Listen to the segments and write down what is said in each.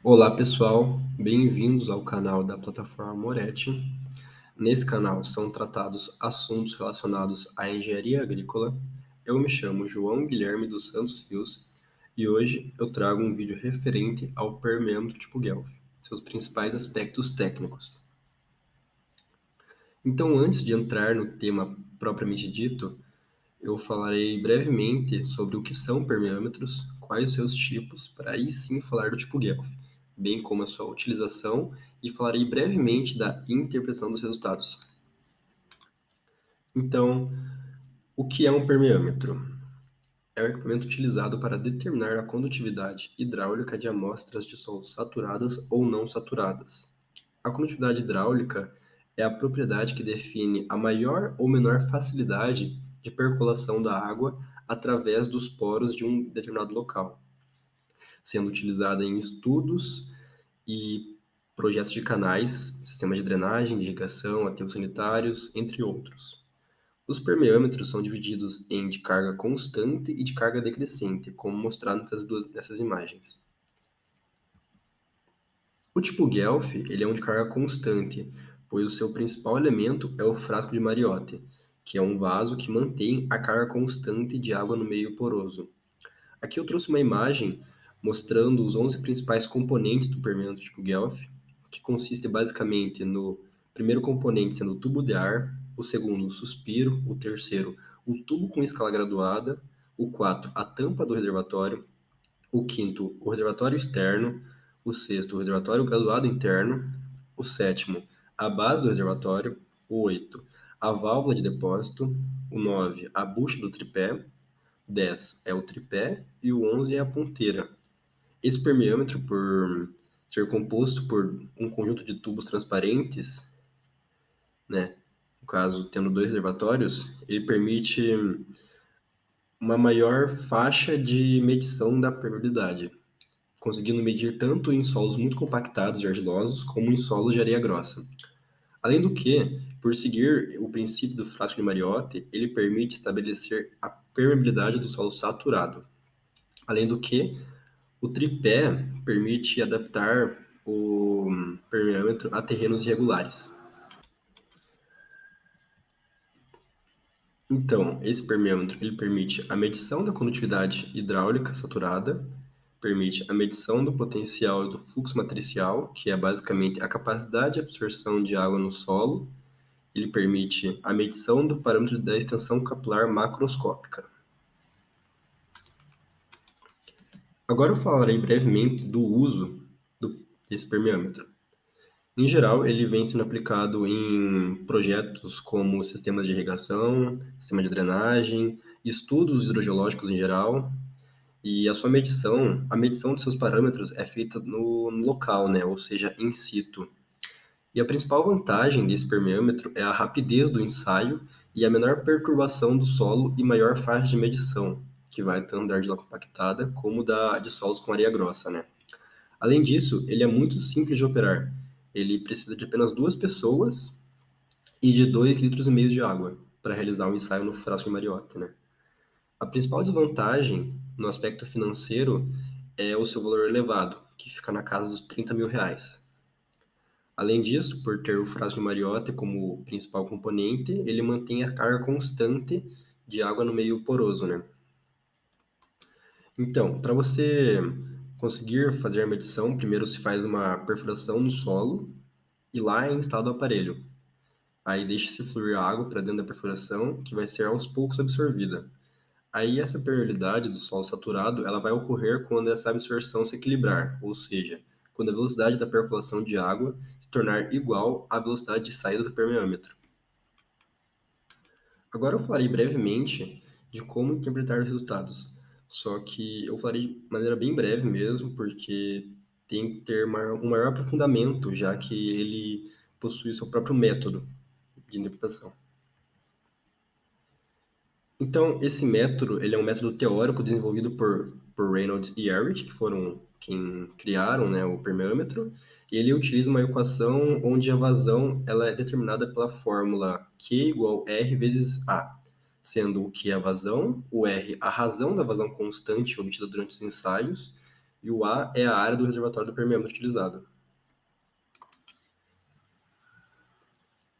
Olá pessoal, bem-vindos ao canal da plataforma Moretti. Nesse canal são tratados assuntos relacionados à engenharia agrícola. Eu me chamo João Guilherme dos Santos Rios e hoje eu trago um vídeo referente ao permeâmetro tipo Guelph, seus principais aspectos técnicos. Então, antes de entrar no tema propriamente dito, eu falarei brevemente sobre o que são permeâmetros, quais os seus tipos, para aí sim falar do tipo Guelph, bem como a sua utilização, e falarei brevemente da interpretação dos resultados. Então, o que é um permeâmetro? É um equipamento utilizado para determinar a condutividade hidráulica de amostras de solos saturadas ou não saturadas. A condutividade hidráulica é a propriedade que define a maior ou menor facilidade de percolação da água através dos poros de um determinado local, sendo utilizada em estudos e projetos de canais, sistemas de drenagem, de irrigação, aterros sanitários, entre outros. Os permeâmetros são divididos em de carga constante e de carga decrescente, como mostrado nessas imagens. O tipo Guelph, ele é um de carga constante, pois o seu principal elemento é o frasco de Mariotti, que é um vaso que mantém a carga constante de água no meio poroso. Aqui eu trouxe uma imagem mostrando os 11 principais componentes do permeâmetro tipo Guelph, que consiste basicamente no primeiro componente sendo o tubo de ar, o segundo o suspiro, o terceiro o tubo com escala graduada, o quarto a tampa do reservatório, o quinto, o reservatório externo, o sexto, o reservatório graduado interno, o sétimo, a base do reservatório, o oito, a válvula de depósito, o nove, a bucha do tripé, 10 é o tripé e o 11 é a ponteira. Esse permeâmetro, por ser composto por um conjunto de tubos transparentes, né, no caso tendo dois reservatórios, ele permite uma maior faixa de medição da permeabilidade, conseguindo medir tanto em solos muito compactados e argilosos, como em solos de areia grossa. Além do que, por seguir o princípio do frasco de Mariotti, ele permite estabelecer a permeabilidade do solo saturado. Além do que, o tripé permite adaptar o permeâmetro a terrenos irregulares. Então, esse permeâmetro ele permite a medição da condutividade hidráulica saturada, permite a medição do potencial e do fluxo matricial, que é basicamente a capacidade de absorção de água no solo. Ele permite a medição do parâmetro da extensão capilar macroscópica. Agora eu falarei brevemente do uso desse permeâmetro. Em geral, ele vem sendo aplicado em projetos como sistemas de irrigação, sistema de drenagem, estudos hidrogeológicos em geral, e a medição de seus parâmetros é feita no local, né? Ou seja, in situ. E a principal vantagem desse permeâmetro é a rapidez do ensaio e a menor perturbação do solo e maior faixa de medição, que vai tanto da argila compactada como de solos com areia grossa, né? Além disso, ele é muito simples de operar. Ele precisa de apenas duas pessoas e de 2,5 litros de água para realizar um ensaio no frasco de Mariotti, né? A principal desvantagem no aspecto financeiro é o seu valor elevado, que fica na casa dos R$ 30.000. Além disso, por ter o frasco de Mariotti como principal componente, ele mantém a carga constante de água no meio poroso, né? Então, para você conseguir fazer a medição, primeiro se faz uma perfuração no solo e lá é instalado o aparelho. Aí deixa-se fluir a água para dentro da perfuração, que vai ser aos poucos absorvida. Aí essa permeabilidade do solo saturado, ela vai ocorrer quando essa absorção se equilibrar, ou seja, quando a velocidade da percolação de água se tornar igual à velocidade de saída do permeâmetro. Agora eu falarei brevemente de como interpretar os resultados, só que eu falarei de maneira bem breve mesmo, porque tem que ter um maior aprofundamento, já que ele possui seu próprio método de interpretação. Então, esse método, ele é um método teórico desenvolvido por Reynolds e Eric, que foram quem criaram, né, o permeâmetro, e ele utiliza uma equação onde a vazão ela é determinada pela fórmula Q igual R vezes A, sendo o Q a vazão, o R a razão da vazão constante obtida durante os ensaios, e o A é a área do reservatório do permeâmetro utilizado.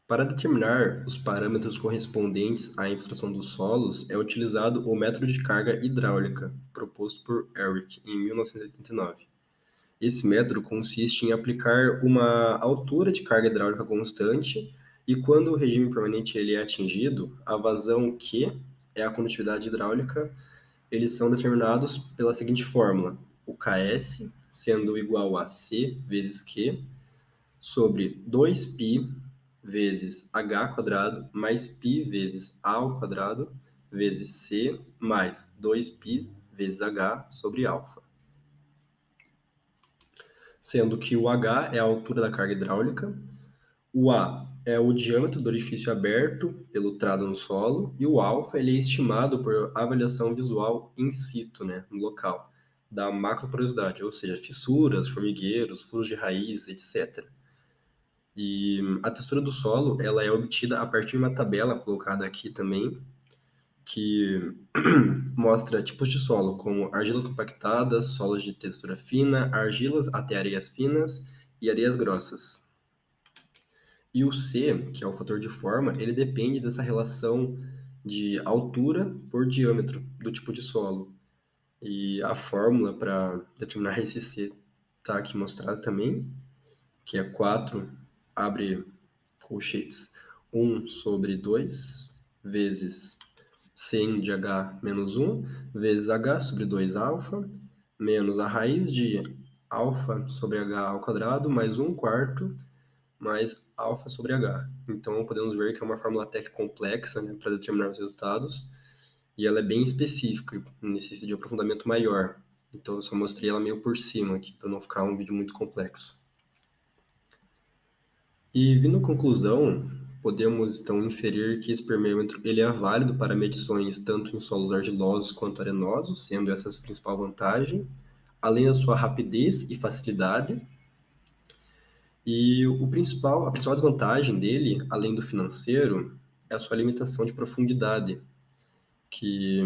Para determinar os parâmetros correspondentes à infiltração dos solos, é utilizado o método de carga hidráulica, proposto por Ehrlich em 1989. Esse método consiste em aplicar uma altura de carga hidráulica constante e quando o regime permanente ele é atingido, a vazão Q é a condutividade hidráulica, eles são determinados pela seguinte fórmula: o Ks sendo igual a C vezes Q sobre 2π vezes h quadrado mais π vezes a ao quadrado vezes C mais 2π vezes h sobre alfa. Sendo que o h é a altura da carga hidráulica, o a é o diâmetro do orifício aberto pelo trado no solo, e o alfa ele é estimado por avaliação visual in situ, né, no local, da macroporosidade, ou seja, fissuras, formigueiros, furos de raiz, etc. E a textura do solo ela é obtida a partir de uma tabela colocada aqui também, que mostra tipos de solo, como argilas compactadas, solos de textura fina, argilas até areias finas e areias grossas. E o C, que é o fator de forma, ele depende dessa relação de altura por diâmetro do tipo de solo. E a fórmula para determinar esse C está aqui mostrada também, que é 4, abre colchetes, 1 sobre 2 vezes sen de h menos 1 vezes h sobre 2 alfa menos a raiz de alfa sobre h ao quadrado mais 1 quarto mais alfa sobre h. Então, podemos ver que é uma fórmula até que complexa, né, para determinar os resultados, e ela é bem específica, necessita de um aprofundamento maior. Então, eu só mostrei ela meio por cima aqui, para não ficar um vídeo muito complexo. E, vindo à conclusão, podemos, então, inferir que esse permeâmetro ele é válido para medições tanto em solos argilosos quanto arenosos, sendo essa a sua principal vantagem, além da sua rapidez e facilidade. E a principal desvantagem dele, além do financeiro, é a sua limitação de profundidade, que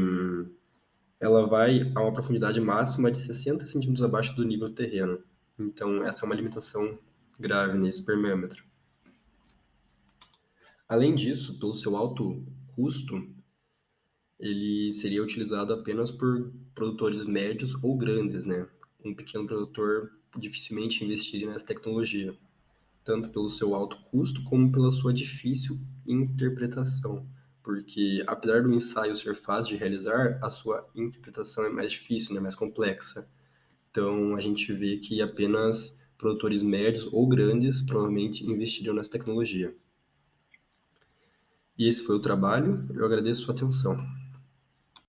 ela vai a uma profundidade máxima de 60 centímetros abaixo do nível do terreno. Então, essa é uma limitação grave nesse permeâmetro. Além disso, pelo seu alto custo, ele seria utilizado apenas por produtores médios ou grandes, né? Um pequeno produtor dificilmente investiria nessa tecnologia, tanto pelo seu alto custo como pela sua difícil interpretação, porque apesar do ensaio ser fácil de realizar, a sua interpretação é mais difícil, né? Mais complexa. Então, a gente vê que apenas produtores médios ou grandes provavelmente investiriam nessa tecnologia. E esse foi o trabalho. Eu agradeço a sua atenção.